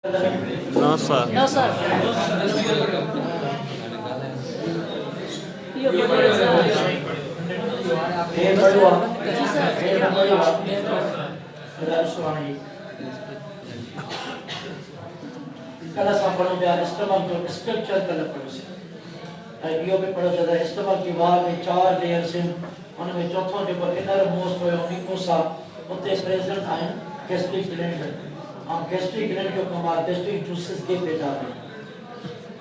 No, sir. No, sir. Io vorrei कल असां पढ़ूं पिया इस्तेमाल जो स्ट्रक्चर कल पढ़ोसीं ऐं इहो बि पढ़ो त इस्तेमाल की वार में 4 लेयर्स आहिनि हुन में चौथों जेको इनर मोस्ट हुयो म्यूकोसा उते प्रेज़ेंट आहिनि गैस्ट्रिक ग्लैंड ऐं गैस्ट्रिक ग्लैंड जो कमु आहे गैस्ट्रिक जूसिस खे पैदा करणु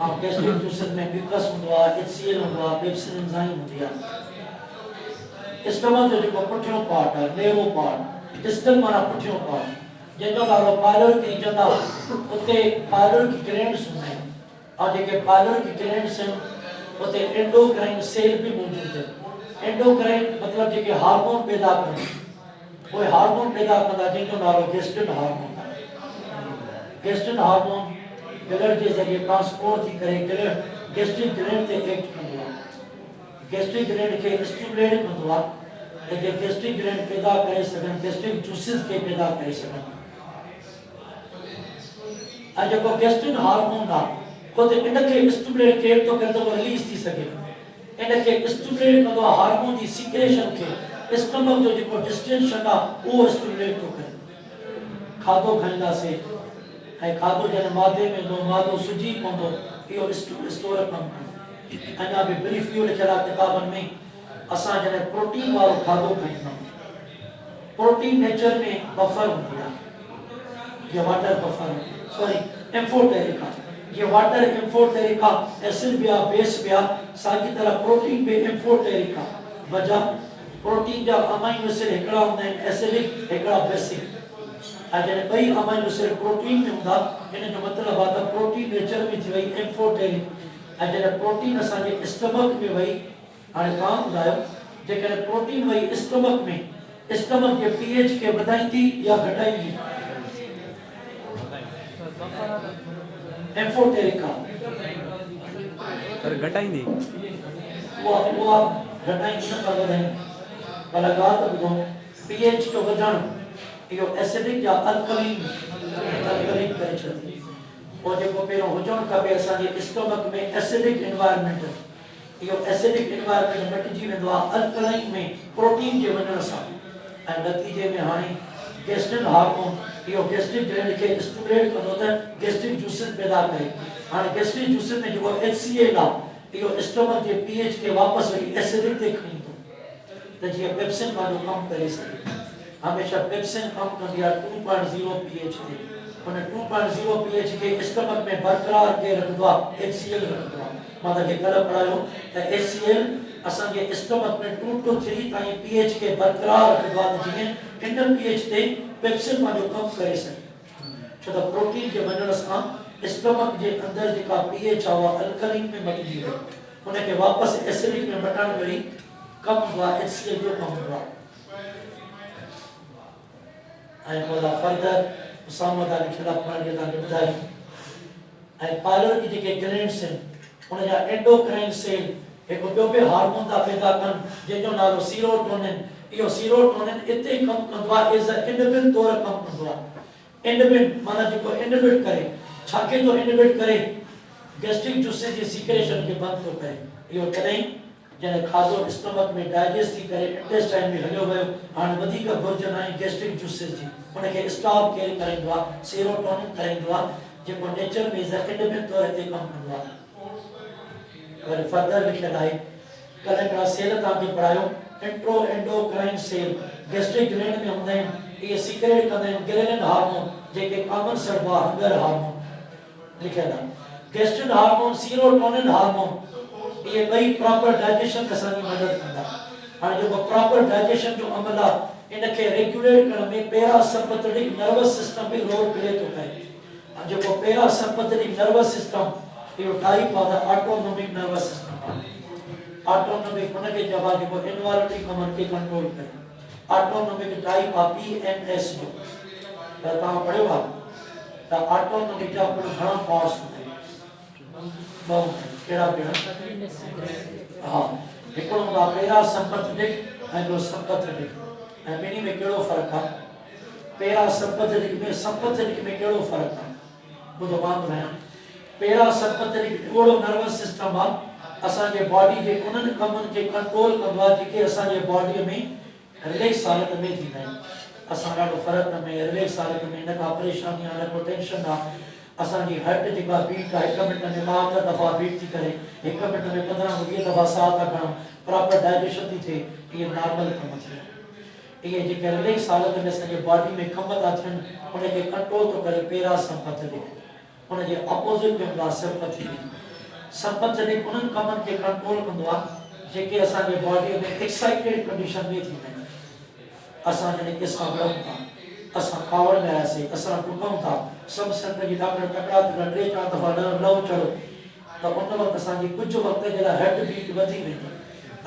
ऐं गैस्ट्रिक जूसिस में म्यूकस हूंदो आहे HCl हूंदो आहे पेप्सिन एंजाइम हूंदी आहे इस्तेमाल जो जेको पुठियों पार्ट आहे नेरो पार्ट डिस्टल माना पुठियों पार्ट जंहिंजो नालो पायलोरिक रीजन आहे उते पायलोरिक ग्लैंड्स हूंदा आहिनि और जेके पायलोरिक ग्लैंड्स आहिनि उते एंडोक्राइन सेल भी मौजूद है एंडोक्राइन मतलब जेके हार्मोन पैदा कनि वो हार्मोन पैदा कंदा जंहिंजो नालो गेस्ट्रिन हार्मोन गेस्ट्रिन हार्मोन ब्लड जे ज़रिए ट्रांसपोर्ट थी करे गैस्ट्रिक ग्लैंड ते एक्ट कंदो आहे गैस्ट्रिक ग्लैंड खे स्टिमुलेट कंदो आहे जेके गैस्ट्रिक ग्लैंड पैदा करे सघनि गैस्ट्रिक जूसिस खे पैदा करे सघनि ऐं जेको गैस्ट्रिन हार्मोन आहे खुद इनके स्टिमुलेट केर तो करे तो रिलीज थी सके इनके स्टिमुलेट कंदो हार्मोन जी सीक्रेशन के स्टमक जो जेको डिस्टेंशन आ वो स्टिमुलेट तो करे खादो खाइंदा से ऐं खादो जन मादे में दो मादो सुजी पवंदो इहो स्टोर कम अञा भी ब्रीफ इहो लिखियल आहे किताबनि में असां जॾहिं प्रोटीन वारो खादो खाईंदा प्रोटीन नेचर में बफर हूंदी आहे ये वाटर बफर सॉरी एम्फोटेरिका ये वाटर एम्फोटेरिका एसिड बिया बेस बिया सागी तरह प्रोटीन पे एम्फोटेरिका वजह प्रोटीन जा अमाइनो एसिड एकड़ा होंदा आहिनि एसिडिक एकड़ा बेसिक आ जने ॿई अमाइनो एसिड प्रोटीन में हूंदा इन जो मतलब आहे त प्रोटीन नेचर में थी वई एम्फोटेरिक आ जने प्रोटीन असांजे स्टमक में वई हाणे तव्हां ॿुधायो जेकॾहिं प्रोटीन वई स्टमक में स्टमक जे पीएच खे वधाईंदी या घटाईंदी एम्फोटेरिका पर घटाईंदी वो घटाईंदी न पर वधाईंदी पर ॻाल्हि त ॿुधो पीएच जो वधणु इहो एसिडिक या अल्कलीन करे छॾंदी पोइ जेको पहिरियों हुजणु खपे असांजे स्टमक में एसिडिक एनवायरनमेंट इहो एसिडिक एनवायरनमेंट मटिजी वेंदो आहे अल्कलाइन में प्रोटीन जे वञण सां ऐं नतीजे में हाणे गैस्ट्रिन हार्मोन इहो गैस्ट्रिक ग्लैंड खे स्टिमुलेट कंदो त गैस्ट्रिक जूसिस पैदा करे हाणे गैस्ट्रिक जूसिस में जेको HCl आहे इहो स्टमक जे पीएच खे वापसि वरी एसिडिक ते खणी ईंदो त जीअं पेप्सिन पंहिंजो कमु करे सघे हमेशा पेप्सिन कमु कंदी आहे 2.0 pH ते उन 2.0 pH खे स्टमक में बरक़रार के रखंदो आहे HCl रखंदो आहे मां तव्हांखे कल्ह पढ़ायो त HCl असांजे स्टमक में 2 to 3 ताईं pH खे बरक़रार रखंदो आहे त जीअं इन pH ते पेप्सिन पंहिंजो कमु करे सघे छो त प्रोटीन जे वञण सां स्टमक जे अंदरि जेका pH आहे उहा अल्कलीन में मटिजी वई उनखे वापसि एसिडिक में मटण वरी कमु हूंदो आहे HCl जो कमु हूंदो आहे ऐं पोइ फर्दर उसामा लिखियल आहे पढ़ण तव्हांखे ॿुधाई ऐं पायलोरिक जेके ग्लैंड्स आहिनि उन जा एंडोक्राइन सेल हिकु ॿियो बि हार्मोन था पैदा कनि जंहिंजो नालो सीरोटोनिन इहो सीरोटोनिन इते कमु कंदो आहे एज़ अ इनहिबिट तौरु कमु कंदो आहे इनहिबिट माना जेको इनहिबिट करे छा खे थो इनहिबिट करे गैस्ट्रिक जूसिस जी सीक्रेशन खे बंदि थो करे इहो तॾहिं जॾहिं खाधो स्टमक में डाइजेस्ट थी करे इंटेस्टाइन में हलियो वियो हाणे वधीक घुर्ज न आहे गैस्ट्रिक जूसिस जी उनखे स्टॉप केर कराईंदो आहे सीरोटोनिन कराईंदो आहे जेको नेचर में एज़ अ इनहिबिट तौरु ते कमु कंदो आहे वरी फर्दर लिखियल आहे कल्ह हिकिड़ा सेल तव्हांखे पढ़ायो enteroendocrine cell gastric gland में हूंदा आहिनि इहे सीक्रेट कंदा आहिनि ग्रेलिन हार्मोन जेके कॉमन सर्व आहे हंगर हार्मोन लिखियल आहे गैस्ट्रिन हार्मोन सीरोटोनिन हार्मोन ये ॿई प्रॉपर डाइजेशन असांजी मदद कंदा हाणे जेको प्रॉपर डाइजेशन जो अमल आहे इनखे रेगुलेट करण में पैरासिम्पैथेटिक नर्वस सिस्टम भी रोल प्ले थो करे जेको पैरासिम्पैथेटिक नर्वस सिस्टम इहो टाइप आहे ऑटोनोमिक नर्वस सिस्टम ऑटोनोमिक उनखे जवाब जेको इनवॉल्वरी कमनि खे कंट्रोल करे ऑटोनोमिक टाइप आहे PNS जो त तव्हां पढ़ियो आहे त ऑटोनोमिक जा कुल घणा पार्ट्स हूंदा आहिनि केड़ा केड़ा हां हिकिड़ो हूंदो आहे पैरासिम्पैथेटिक ऐं ॿियो सिम्पैथेटिक ऐं ॿिन्ही में कहिड़ो फ़र्क़ु आहे पैरासिम्पैथेटिक में सिम्पैथेटिक में कहिड़ो फ़र्क़ु आहे बुधवान रहा पेरा संपत्ति ओड़ो नर्वस सिस्टम आ असा जे बॉडी जे उनन कमन के कंट्रोल करवा के असा जे बॉडी में रिलैक्स हालत में थींदा असा ॾाढो फर्क में रिलैक्स हालत में न का परेशानी न को टेंशन ना असा जी हार्ट जेका बीट है 1 मिनट में 5 दफा बीट थी करे 1 मिनट में 15-20 दफा साह था खणो प्रॉपर डाइजेशन थी थे ये नॉर्मल कम थी ये जे रिलैक्स हालत में सजे बॉडी में कम था थियन उन के कंट्रोल तो करे पेरा संपत्ति उन जे अपोजिट में बा संपत्ति उन कमन के कंट्रोल कंदो जेके असा जे बॉडी में एक्साइटेड कंडीशन में थी असा ने किसा था असा कावड़ में आसे असा टुकम था सब संत जी डॉक्टर तकड़ा टे 4 दफा लव चढ़ो तो उन वक्त असा जी कुछ वक्त जरा हार्ट बीट वधी वेंदी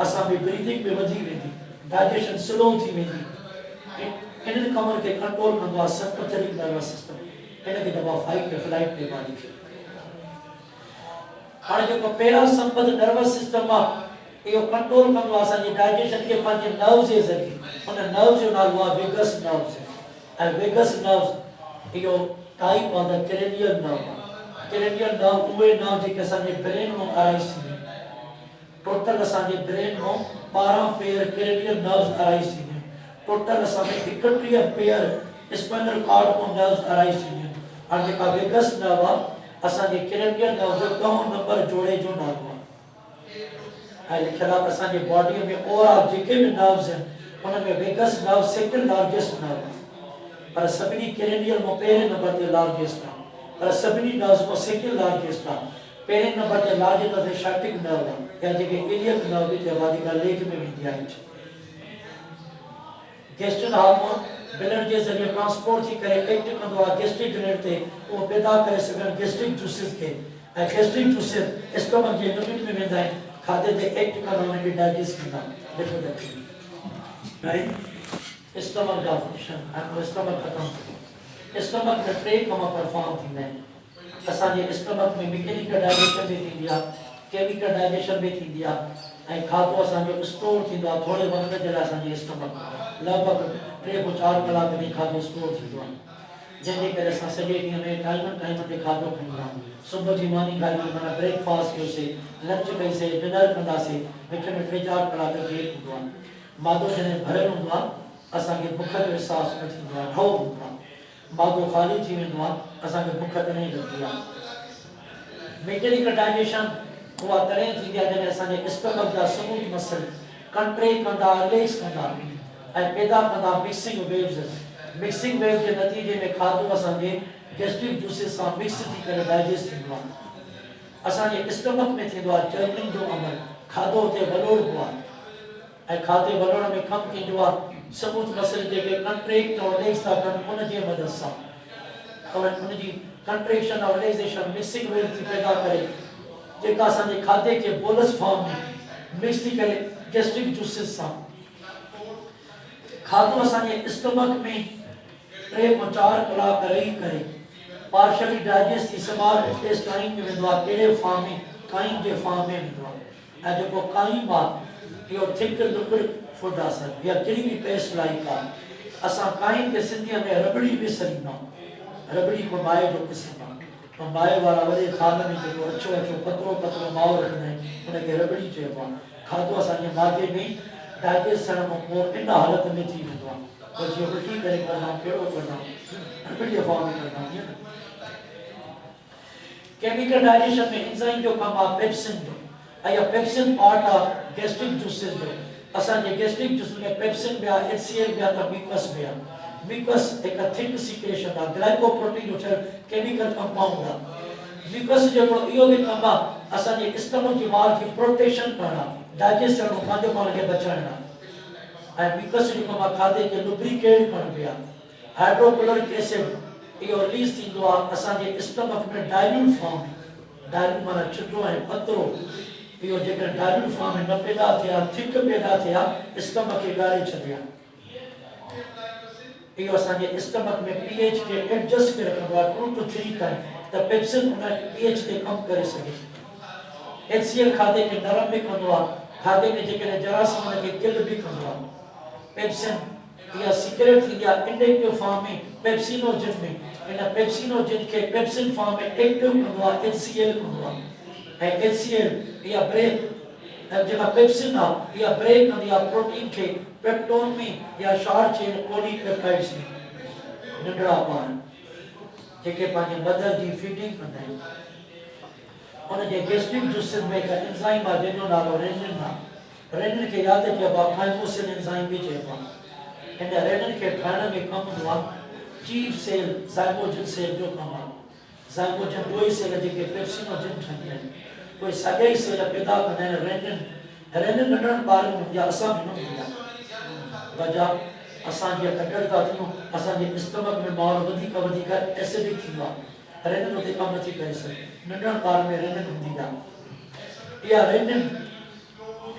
असा में ब्रीथिंग में वधी वेंदी डाइजेशन स्लो थी वेंदी इन कमर के कंट्रोल कंदो सिंपैथेटिक नर्वस सिस्टम इन के दबा फाइट फ्लाइट के बादी थे हाणे जो पेरा संपद नर्वस सिस्टम आ यो कंट्रोल कंदो असा जी डाइजेशन के पांचे नर्व्स जे जरिए उन नर्व्स जो नालो आ vagus nerves and vagus nerves यो type of the cranial nerve उवे nerve जेके असांजे ब्रेन में अराइज थींदी टोटल असांजे ब्रेन में 12 पेयर cranial nerves अराइज थींदी टोटल असांजे 31 पेयर स्पाइनल कॉर्ड में nerves अराइज थींदी और जेका वेगस nerve आ असांजे cranial nerve जो 10 नंबर जोड़े जो नालो है लिखला असांजे बॉडी में ओवरऑल जेके भी nerves हैं उन में vagus nerve second largest nerve पर सभी cranial में पहले नंबर ते लार्जेस्ट है पर सभी नर्व्स में सेकंड लार्जेस्ट है पहले नंबर ते लार्जेस्ट है sciatic nerve या जेके iliac nerve के वादी का लेग में वेंदी है गैस्ट्रिक हार्मोन ब्लड के जरिए ट्रांसपोर्ट थी करे एक्ट कंदो आ गैस्ट्रिक यूनिट ते वो पैदा करे सगन गैस्ट्रिक जूसेस के गैस्ट्रिक जूसेस स्टमक के यूनिट में वेंदा है खादे ते एक्ट कंदो उन के डाइजेस्ट कंदा देखो देखो राइट स्टमक का फंक्शन और स्टमक खत्म स्टमक में टे कम परफॉर्म थींदा आहिनि असांजे स्टमक में मैकेनिकल डाइजेशन भी थींदी आहे केमिकल डाइजेशन भी थींदी आहे ऐं खाधो असांजो स्टोर थींदो आहे थोरे वक़्त जे लाइ असांजे स्टमक लगभॻि 3 खां 4 कलाक में खाधो स्टोर थींदो आहे जंहिंजे करे असां सॼे ॾींहं में टाइम ते खाधो खाईंदा आहियूं सुबुह जी मानी खाई माना ब्रेकफास्ट कयोसीं लंच कईसीं डिनर कंदासीं विच में 3-4 कलाक ब्रेक हूंदो आहे मादो जॾहिं भरियल हूंदो आहे असांखे बुख जो एहसास न थींदो आहे ढो हूंदो आहे मादो ख़ाली थी वेंदो आहे असांखे बुख तॾहिं लॻंदी आहे मैकेनिकल डाइजेशन उहा तॾहिं थींदी आहे जॾहिं असांजे स्टमक जा स्मूथ मसल कंट्रेक्ट कंदा रिलैक्स कंदा ऐं पैदा कंदा मिक्सिंग वेव्स जे नतीजे में खाधो असांजे गैस्ट्रिक जूसेस सां मिक्स थी करे डाइजेस्ट थींदो आहे असांजे स्टमक में थींदो आहे चर्निंग जो अमल खाधो हुते वलोड़बो आहे ऐं खाधे वलोड़ में कमु थींदो आहे स्मूथ मसल जेके कंट्रैक्ट और रिलैक्स था कनि उन जे मदद सां और उन जी कंट्रैक्शन और रिलैक्सेशन मिक्सिंग वेव थी पैदा करे जेका असांजे खाधे के बोलस फॉर्म में मिक्स थी करे गैस्ट्रिक जूसेस सां खाधो असांजे स्टमक में 3 खां 4 कलाक रही करे पार्शियली डाइजेस्ट थी स्मॉल इंटेस्टाइन में वेंदो आहे कहिड़े फॉर्म में काइन जे फॉर्म में वेंदो आहे ऐं जेको काइन आहे इहो थिक लिक्विड फूड आसन या कहिड़ी बि पेस्ट लाइक आहे असां काइन के सिंधीअ में रबड़ी बि सरींदा रबड़ी को माए जो क़िस्म आहे माए वारा वॾे थाल में जेको अछो पतलो माओ रखंदा आहिनि उनखे रबड़ी चइबो आहे खाधो असांजे मादे में डाइजेस्ट थियण खां पोइ इन हालत में थी वेंदो आहे पोइ जीअं उल्टी करे कंदा कहिड़ो कंदा रबड़ीअ फॉर्म में कंदा ईअं केमिकल डाइजेशन में एंजाइम जो कमु आहे पेप्सिन जो ऐं इहा पेप्सिन पार्ट आहे गैस्ट्रिक जूसेस जो असांजे गैस्ट्रिक जूस में पेप्सिन भी आहे HCl भी आहे त म्यूकस भी आहे म्यूकस एक थिक सीक्रेशन आहे ग्लाइकोप्रोटीन जो केमिकल कंपाउंड आहे म्यूकस जो इहो भी कमु आहे असांजे स्टमक जी वाल की प्रोटेक्शन करणु डाइजेस्ट करणु पंहिंजो पाण खे बचाइणु ऐं म्यूकस जो कमु आहे खाधे खे लुब्रिकेट करणु भी आहे हाइड्रोक्लोरिक एसिड इहो रिलीज थींदो आहे असांजे स्टमक में डाइल्यूट फॉर्म डाइल्यूट माना छिटो ऐं पतरो इहो जेकर डाइल्यूट फॉर्म में न पैदा थिया थिक पैदा थिया स्टमक खे ॻारे छॾिया इहो असांजे स्टमक में pH खे एडजस्ट करे रखंदो आहे 2 to 3 ताईं त पेप्सिन उन pH ते कमु करे सघे HCl खाधे खे नरम भी कंदो आहे खाधे में जेकर जरासीम उन खे किल भी कंदो आहे पेप्सिन इहा सीक्रेट थींदी आहे इंडेक्टिव फॉर्म में पेप्सिनोजिन में इन पेप्सिनोजिन के पेप्सिन फॉर्म में एक्टिव कंदो आहे HCl कंदो आहे ऐं HCl या ब्रेक जेका पेप्सिन आहे या ब्रेक कंदी आहे प्रोटीन के पेप्टोन में या शॉर्ट चेन पॉलीपेप्टाइड्स में नंढड़ा ॿार जेके पंहिंजे मदर जी फीडिंग कंदा आहिनि उन जे गैस्ट्रिक जूसेस में का एंजाइम आहे जंहिंजो नालो रेनिन आहे रेनिन खे यादि कयो आहे थाइमोसिन एंजाइम भी चइबो आहे इन रेनिन खे ठाहिण में कमु हूंदो आहे चीफ सेल ज़ाइमोजिन सेल जो कमु आहे ज़ाइमोजिन उहे सेल जेके पेप्सिनोजिन ठाहींदा आहिनि उहे साॻिया ई सेल पैदा कंदा आहिनि रेनिन नंढड़नि ॿारनि में या असां बि न हूंदी आहे वजह असां जीअं कटड़ था थियूं असांजे स्टमक में माहौल वधीक एसिडिक थींदो आहे रेनिन उते कमु नथी करे सघे नंढड़नि ॿारनि में रेनिन हूंदी आहे इहा रेनिन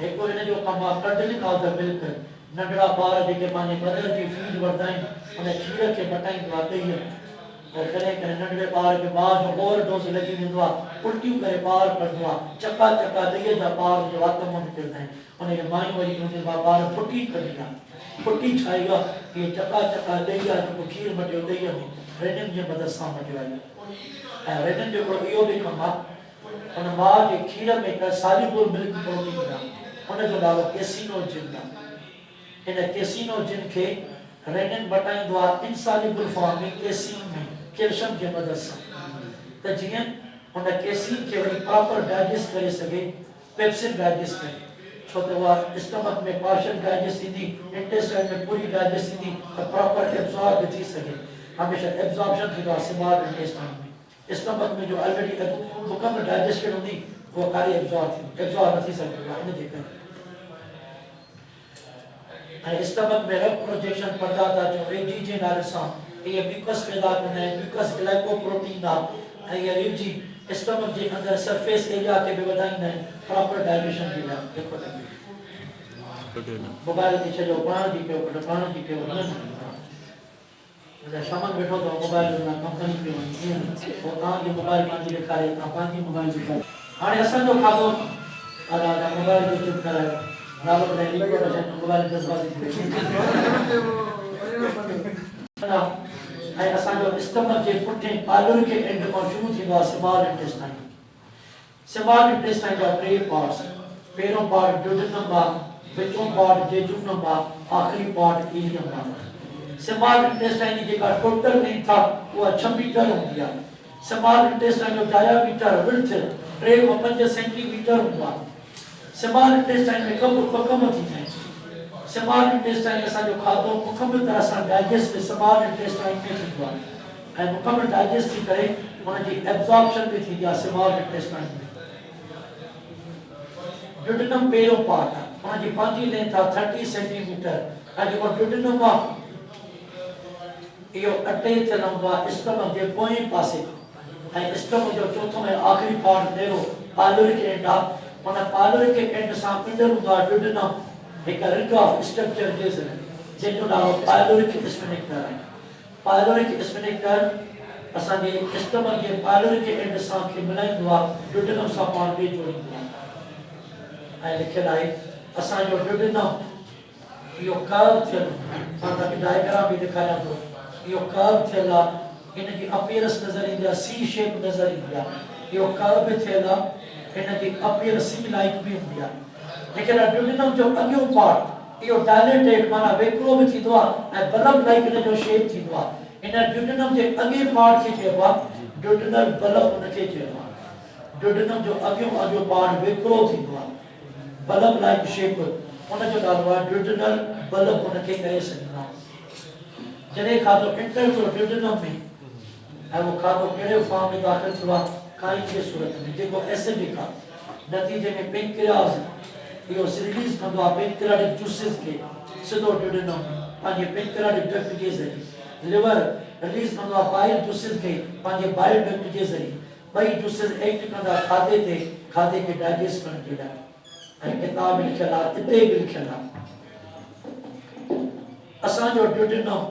हिकु हिन जो कमु आहे कडलिंग ऑफ द मिल्क नंढड़ा ॿार जेके पंहिंजे मदर जी फीड वठंदा आहिनि उन खीर खे मटाईंदो आहे ॾहीअ और कॾहिं कॾहिं नंढड़े ॿार खे माउ जो ओवरडोज लॻी वेंदो आहे उल्टियूं करे ॿार पढ़ंदो आहे चका ॾहीअ जा ॿार जो आत्मा निकिरंदा आहिनि उनखे मायूं वरी चवंदियूं आहिनि ॿार फुटी कढी आहे फुटी छा आहे इहे चका ॾही आहे जेको खीर मटियो ॾहीअ में रेनिन जे मदद सां मटियो आहे ऐं रेनिन जो इहो बि कमु आहे उन माउ जे खीर में का साल्युबल मिल्क प्रोटीन आहे उनजो नालो केसिनोजिन आहे इन केसिनोजिन खे रेनिन मटाईंदो आहे इनसॉल्युबल फॉर्म में केसीन में कैल्शियम जे मदद सां त जीअं उन केसीन खे वरी प्रॉपर डाइजेस्ट करे सघे पेप्सिन डाइजेस्ट करे छो त उहा स्टमक में पार्शियल डाइजेस्ट थींदी इंटेस्टाइन में पूरी डाइजेस्ट थींदी त प्रॉपर एब्जॉर्ब थी सघे हमेशा एब्जॉर्प्शन थींदो आहे स्मॉल इंटेस्टाइन में स्टमक में जो ऑलरेडी मुकम्मल डाइजेस्टेड हूंदी वो कारी एब्जॉर्ब नथी सघे इन जे करे ऐं स्टमक में रक्त प्रोजेक्शन पर्दा था जो रेजी जे नाले सां ये म्यूकस पैदा करना है म्यूकस ग्लाइकोप्रोटीन है ये रेजी स्टमक जे अंदर सरफेस एरिया के भी वधाईंदा है प्रॉपर डाइजेशन के लिए देखो मोबाइल के चलो पाण जी के मतलब सामान बैठो तो मोबाइल ना कंपनी पे वो कहां के मोबाइल पांजी दिखारे कहां की मोबाइल दिखारे हाने असन जो खातो आला मोबाइल जो चुप करायो रावत ने रिकॉर्ड है मोबाइल पे बात ना ऐं असांजो स्टमक जे पुठिएं पालर के एंड खां शुरू थींदो आहे स्मॉल इंटेस्टाइन जा टे पार्ट्स पहिरों पार्ट ड्यूडेनम आहे विचों पार्ट जेजुनम आहे आखिरी पार्ट इलियम आहे स्मॉल इंटेस्टाइन जी जेका टोटल लेंथ आहे उहा 6 मीटर हूंदी आहे स्मॉल इंटेस्टाइन जो डायामीटर विड्थ 3 खां 5 सेंटीमीटर हूंदो आहे स्मॉल इंटेस्टाइन में कम थींदा आहिनि स्मॉल इंटेस्टाइन असांजो खाधो मुकम्मल तरह सां डाइजेस्ट स्मॉल इंटेस्टाइन में थींदो आहे ऐं मुकम्मल डाइजेस्ट थी करे उनजी एब्जॉर्प्शन भी थींदी आहे स्मॉल इंटेस्टाइन में ड्यूडेनम पहिरों पार्ट आहे उनजी पंहिंजी लेंथ आहे 30 सेंटीमीटर ऐं जेको ड्यूडेनम आहे इहो अटैच रहंदो आहे स्टमक जे पोएं पासे ऐं स्टमक जो चौथों ऐं आखिरी पार्ट नेरो पालोरिक एंड आहे उन पालोरिक एंड सां पिंडल हूंदो आहे ड्यूडेनम एक रिंग ऑफ स्ट्रक्चर जंहिंजो नालो पायलोरिक स्फिंक्टर आहे पायलोरिक स्फिंक्टर असांजे स्टमक जे पायलोरिक एंड सां खे मिलाईंदो आहे ड्यूडेनम सां पाण खे जोड़ींदो आहे ऐं लिखियलु आहे असांजो ड्यूडेनम इहो कर्व थियल मां तव्हांखे डायग्राम बि ॾेखारियां थो इहो कर्व थियल आहे इन जी अपीयरेंस नज़र ईंदी आहे सी शेप नज़र ईंदी आहे इहो कर्व बि थियल आहे इन जी अपीयरेंस सी लाइक बि हूंदी आहे लेकिन ड्यूडेनम जो अॻियों पार्ट इहो डायलेटेड माना वेकरो भी थींदो आहे ऐं बल्ब लाइक इन जो शेप थींदो आहे इन ड्यूडेनम जे अॻे पार्ट खे चइबो आहे ड्यूडेनल बल्ब उनखे चइबो आहे ड्यूडेनम जो अॻियों पार्ट वेकरो थींदो आहे बल्ब लाइक शेप उनजो नालो आहे ड्यूडेनल बल्ब उनखे करे सघंदा जॾहिं खाधो एंटर थियो ड्यूडेनम में ऐं वो खाधो कहिड़े फॉर्म में दाख़िल थियो आहे काई जे सूरत में जेको एसिडिक आहे नतीजे में पेनक्रियास इहो रिलीज कंदो आहे पेनक्रियाटिक जूसेस के सिधो ड्यूडेनम पंहिंजे पेनक्रियाटिक डक्ट जे ज़रिए लिवर रिलीज कंदो आहे बाइल जूसेस के पंहिंजे बाइल डक्ट जे ज़रिए ॿई जूसेस एक्ट कंदा खाधे खे डाइजेस्ट करण जे लाइ ऐं किताब में लिखियलु आहे हिते बि लिखियलु आहे असांजो ड्यूडेनम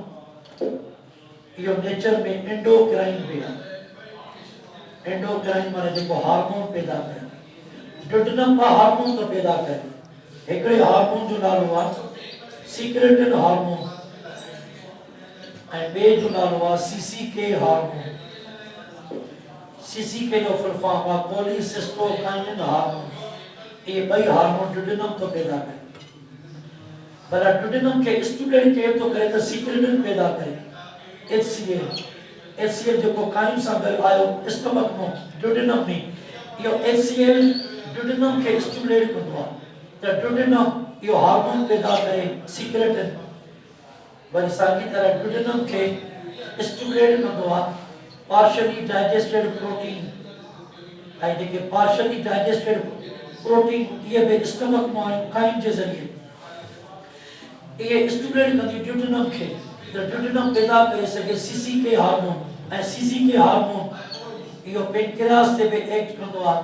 इहो नेचर में एंडोक्राइन बि आहे एंडोक्राइन माने जेको हार्मोन पैदा करे ड्यूडेनम का हार्मोन तो पैदा करे हिकड़े हार्मोन जो नालो आहे सीक्रेटेड हार्मोन ऐं ॿिए जो नालो आहे CCK हार्मोन। CCK जो फुल फॉर्म आहे कोलिसिस्टोकाइनिन हार्मोन। ये ॿई हार्मोन ड्यूडेनम तो पैदा करे, पर ड्यूडेनम के स्टिमुलेट के तो करे तो सीक्रेटिन पैदा करे HCl जो काइम सां गॾु आयो स्टमक में ड्यूडेनम में, यो HCl ड्यूडेनम के स्टिमुलेट कंदो आहे, त ड्यूडेनम यो हार्मोन पैदा करे सीक्रेटिन, वरी साॻी तरह ड्यूडेनम के स्टिमुलेट कंदो आहे पार्शियली डाइजेस्टेड प्रोटीन, ऐं जेके पार्शियली डाइजेस्टेड प्रोटीन ये भी स्टमक में काइम के जरिए ये स्टिमुलेट कंदी ड्यूडेनम के, तो ड्यूडेनम पैदा करे सके CCK हार्मोन, ऐं CCK हार्मोन यो पेनक्रियास ते भी एक्ट कंदो आहे,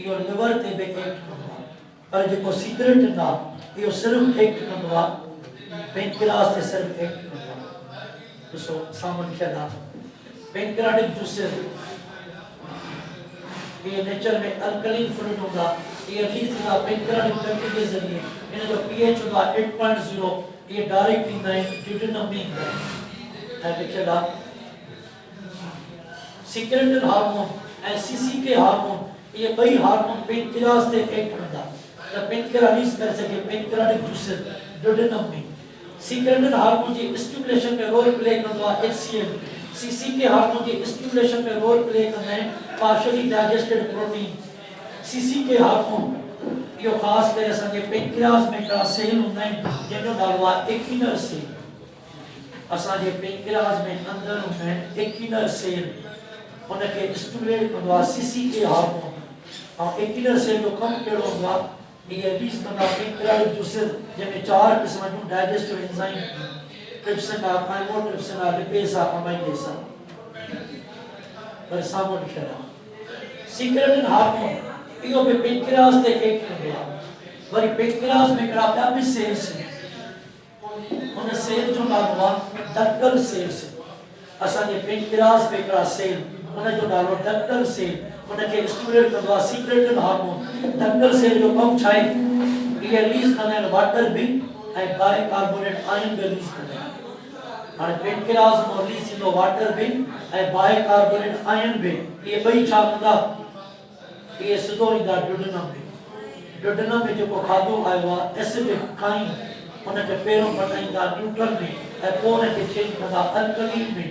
यो लिवर ते भी एक्ट कंदो आहे, पर जेको सीक्रेटिन आहे यो सिर्फ एक्ट कंदो आहे पेनक्रियास ते, सिर्फ एक्ट कंदो आहे। ॾिसो साम्हूं लिखियल आहे पेनक्रियाटिक जूसेस, ये नेचर में अल्कलीन फ्लूइड होगा, ये रिलीज होगा पेनक्रियाटिक ट्रैक्ट के जरिए, इनका जो pH होगा 8.0, ये डायरेक्ट इन ड्यूडेनम में है लिखिएगा secretin hormone and CCK hormone, ये ॿई हार्मोन पेनक्रियास ते एक्ट कंदा, त पेनक्रिया रिलीज कर सके पेनक्रियाटिक जूसेस ड्यूडेनम में। सीक्रेटिन हार्मोन जी स्टिमुलेशन में रोल प्ले कंदो आहे HCl, CCK हार्मोन जी स्टिमुलेशन में रोल प्ले कंदा आहिनि partially digested protein. CCK hormone यो खास करे असांजे पेनक्रियास में हिकिड़ा सेल हूंदा आहिनि जंहिंजो नालो आहे एकिनर सेल, असांजे पेनक्रियास में अंदर हूंदा आहिनि एकिनर सेल, उनखे स्टिमुलेट कंदो आहे CCK हार्मोन, ऐं एकिनर सेल जो कमु कहिड़ो हूंदो आहे, ये रिलीज कंदा पेनक्रियाटिक जूसेस जंहिंमें 4 क़िस्म जूं डाइजेस्टिव एंजाइम ट्रिप्सिन आहे, काइमोट्रिप्सिन आहे, लिपेस आहे, अमाइलेस आहे, पर साम्हूं लिखियल आहे सीक्रेटिन हार्मोन इहो भी पेनक्रियास ते एक्ट कंदो आहे। वरी पेनक्रियास में हिकिड़ा ॿिया बि सेल्स आहिनि, उन सेल जो नालो आहे डक्टल सेल्स। असांजे पेनक्रियास में हिकिड़ा सेल, उन जो नालो डक्टल सेल, उनखे स्टिमुलेट कंदो आहे सीक्रेटिन हार्मोन। डक्टल सेल जो कमु छा आहे, इहे रिलीज कंदा आहिनि वाटर बि ऐं बाइकार्बोनेट आयन बि रिलीज कंदा आहिनि। हाणे पेनक्रियास में रिलीज थींदो वाटर बि ऐं बाइकार्बोनेट आयन बि, इहे ॿई छा कंदा, ये सिधो ईंदा ड्यूडेनम में। ड्यूडेनम में जेको खाधो आयो आहे एसिडिक काइम, उनखे पहिरियों मटाईंदा न्यूट्रल में ऐं पोइ उनखे चेंज कंदा अल्कलीन में,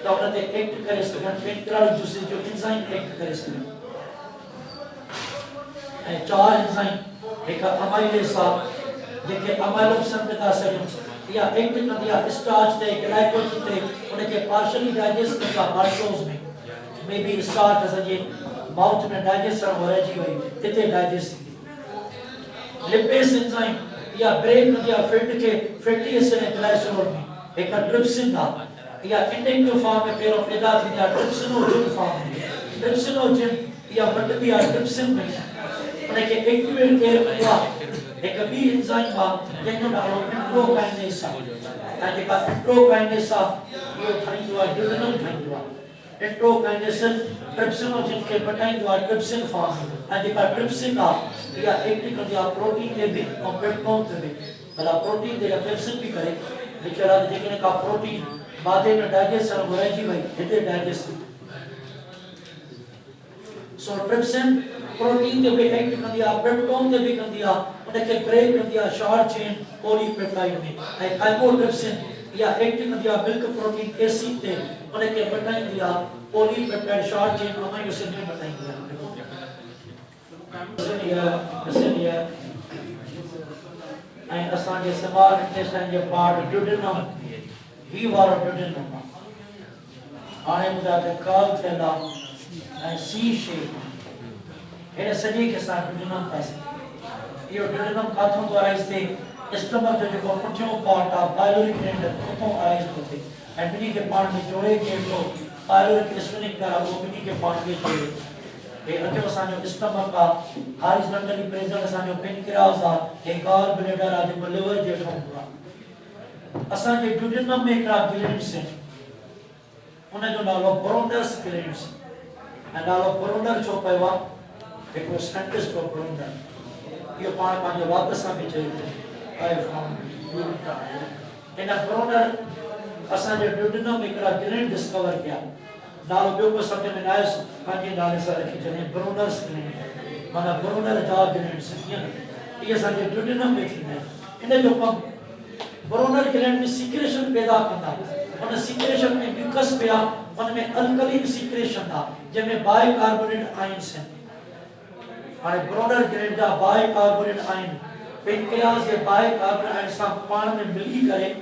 त उन ते एक्ट करे सघनि पेनक्रियाटिक जूसेस जो एंजाइम एक्ट करे सघनि। ऐं 4 एंजाइम, हिकु अमाइलेस आहे जेके अमाइलोप्सिन पैदा सघनि, इहा एक्ट कंदी आहे स्टार्च ते ग्लाइकोजन ते, उनखे पार्शियली डाइजेस्ट कंदा मार्शोस में भी स्टार्च असांजे माउथ में डाइजेशन हो रही वही इते डाइजेस्ट थी। लिपेस एंजाइम या ब्रेक कंदी आहे फैट के फैटी एसिड ऐं ग्लाइसरोल में, एक ट्रिप्सिन आहे या इंडिविजुअल फॉर्म में पहिरों पैदा थींदी आहे ट्रिप्सिनोजिन फॉर्म में। ट्रिप्सिनोजिन या बटबी आहे ट्रिप्सिन में, उनखे एक्टिवेट केयर कंदो आहे हिकु ॿी एंजाइम आहे जंहिंजो नालो इंट्रोकाइनेस आहे, ऐं जेका इंट्रोकाइनेस आहे इहो ठाहींदो आहे ड्यूडेनम ठाहींदो आहे। इंट्रोकाइनेस ट्रिप्सिनोजिन के बटाईंदो आहे ट्रिप्सिन फॉर्म, ऐं जेका ट्रिप्सिन आहे इहा एक्ट कंदी आहे प्रोटीन ते बि ऐं पेप्टोन ते बि, भला प्रोटीन ते ट्रिप्सिन बि करे लिखियल आहे जेकॾहिं का प्रोटीन मादे में डाइजेशन हो रही वई हिते डाइजेस्ट थी। सो ट्रिप्सिन प्रोटीन ते भी एक्ट कंदी आहे, पेप्टोन ते भी कंदी आहे, उनखे ब्रेक कंदी आहे शॉर्ट चेन पॉलीपेप्टाइड में। ऐं काइमोट्रिप्सिन या एक्ट कंदी आहे मिल्क प्रोटीन एसिड ते, उनखे बटाईंदी आहे polypeptide short chain amino acid में बटाईंदी आहे। ऐं असांजे स्मॉल इंटेस्टाइन जे पार्ट ड्यूडेनम, ही वारो ड्यूडेनम हाणे ॿुधा त कर्व थियल आहे ऐं सी शेप, हिन सॼे खे असां ड्यूडेनम था सघूं। इहो ड्यूडेनम काथों थो अराइज़ थिए, स्टमक जो जेको पुठियों पार्ट आहे पायलोरिक ग्लैंड उतां अराइज़ थो थिए, ऐं ॿिन्ही खे पाण में जोड़े के थो पायलोरिक स्फिंक्टर आहे उहो ॿिन्ही खे पाण में जोड़े। हे अॻियो असांजो स्टमक आहे, हॉरिज़ॉन्टली प्रेजेंट असांजो पेनक्रियास आहे, हे गॉल ब्लैडर आहे जेको लिवर जे ठहंदो आहे। असांजे ड्यूडेनम में हिकिड़ा ग्लैंड्स आहिनि, उनजो नालो ब्रोनस ग्लैंड्स, ऐं नालो ब्रोनर छो पियो आहे, हिकिड़ो साइंटिस्ट हो ब्रोनर, इहो पाण पंहिंजे वापस सां बि चयो हिन ब्रोनर असांजे ड्यूडिनम में हिकिड़ा ग्लैंड डिस्कवर कया नालो ॿियो को सम्झ में न आयुसि पंहिंजे नाले सां रखी छॾियईं ब्रोनर्स ग्लैंड माना ब्रोनर जा ग्लैंड्स इहे असांजे ड्यूडिनम में थींदा आहिनि इन जो कमु ब्रोनर ग्लैंड में सीक्रेशन पैदा कंदा उन सीक्रेशन में म्यूकस पिया उन में अल्कलीन सीक्रेशन आहे जंहिंमें बाइकार्बोनेट आयन्स आहिनि हाणे ब्रोनर ग्लैंड जा बाइकार्बोनेट आयन पेनक्रियास जे बाइकार्बोनेट आयन सां पाण में मिली करे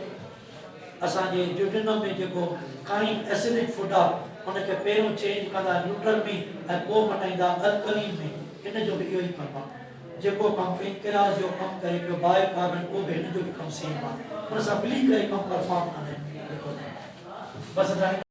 असांजे ड्यूडिनम में जेको काई एसिडिक फूड आहे उनखे पहिरियों चेंज कंदा न्यूट्रल में ऐं पोइ मटाईंदा अल्कलीन में इन जो बि इहो ई कमु आहे जेको कमु पेनक्रियास जो कमु करे पियो बाइकार्बोनेट उहो बि हिन जो बि कमु सेम आहे उन सां मिली करे कमु परफॉर्म कंदा आहिनि बसि